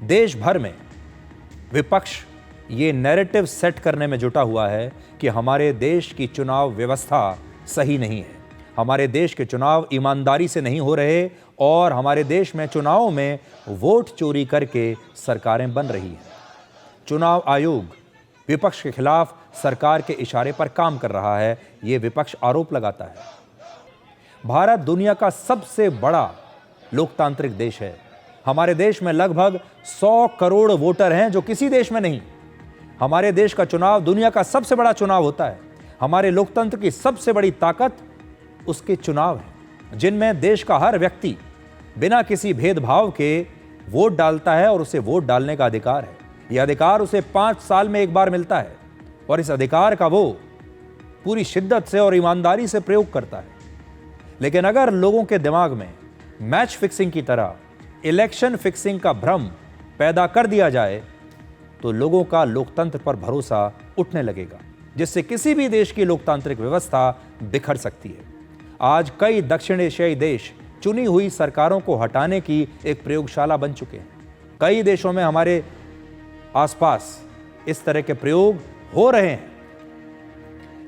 देश भर में विपक्ष ये नैरेटिव सेट करने में जुटा हुआ है कि हमारे देश की चुनाव व्यवस्था सही नहीं है, हमारे देश के चुनाव ईमानदारी से नहीं हो रहे और हमारे देश में चुनावों में वोट चोरी करके सरकारें बन रही हैं। चुनाव आयोग विपक्ष के खिलाफ सरकार के इशारे पर काम कर रहा है, ये विपक्ष आरोप लगाता है। भारत दुनिया का सबसे बड़ा लोकतांत्रिक देश है। हमारे देश में लगभग 100 करोड़ वोटर हैं, जो किसी देश में नहीं। हमारे देश का चुनाव दुनिया का सबसे बड़ा चुनाव होता है। हमारे लोकतंत्र की सबसे बड़ी ताकत उसके चुनाव है, जिनमें देश का हर व्यक्ति बिना किसी भेदभाव के वोट डालता है और उसे वोट डालने का अधिकार है। यह अधिकार उसे 5 साल में एक बार मिलता है और इस अधिकार का वो पूरी शिद्दत से और ईमानदारी से प्रयोग करता है। लेकिन अगर लोगों के दिमाग में मैच फिक्सिंग की तरह इलेक्शन फिक्सिंग का भ्रम पैदा कर दिया जाए तो लोगों का लोकतंत्र पर भरोसा उठने लगेगा, जिससे किसी भी देश की लोकतांत्रिक व्यवस्था बिखर सकती है। आज कई दक्षिण एशियाई देश चुनी हुई सरकारों को हटाने की एक प्रयोगशाला बन चुके हैं। कई देशों में हमारे आसपास इस तरह के प्रयोग हो रहे हैं।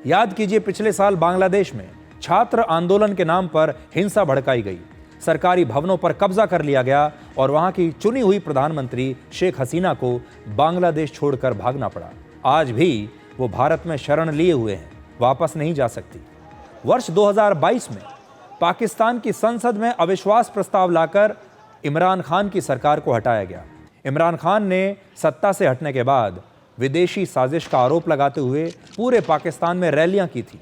याद कीजिए, पिछले साल बांग्लादेश में छात्र आंदोलन के नाम पर हिंसा भड़काई गई, सरकारी भवनों पर कब्जा कर लिया गया और वहां की चुनी हुई प्रधानमंत्री शेख हसीना को बांग्लादेश छोड़कर भागना पड़ा। आज भी वो भारत में शरण लिए हुए हैं, वापस नहीं जा सकती। वर्ष 2022 में पाकिस्तान की संसद में अविश्वास प्रस्ताव लाकर इमरान खान की सरकार को हटाया गया। इमरान खान ने सत्ता से हटने के बाद विदेशी साजिश का आरोप लगाते हुए पूरे पाकिस्तान में रैलियां की थी।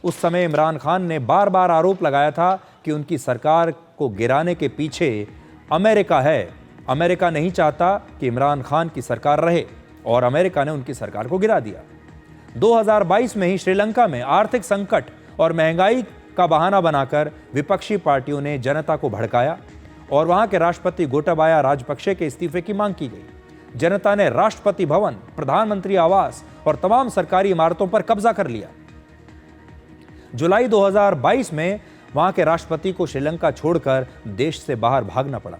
उस समय इमरान खान ने बार बार आरोप लगाया था कि उनकी सरकार को गिराने के पीछे अमेरिका है। अमेरिका नहीं चाहता कि इमरान खान की सरकार रहे और अमेरिका ने उनकी सरकार को गिरा दिया। 2022 में ही श्रीलंका में आर्थिक संकट और महंगाई का बहाना बनाकर विपक्षी पार्टियों ने जनता को भड़काया और वहां के राष्ट्रपति गोटाबाया राजपक्षे के इस्तीफे की मांग की गई। जनता ने राष्ट्रपति भवन, प्रधानमंत्री आवास और तमाम सरकारी इमारतों पर कब्जा कर लिया। जुलाई 2022 में वहां के राष्ट्रपति को श्रीलंका छोड़कर देश से बाहर भागना पड़ा।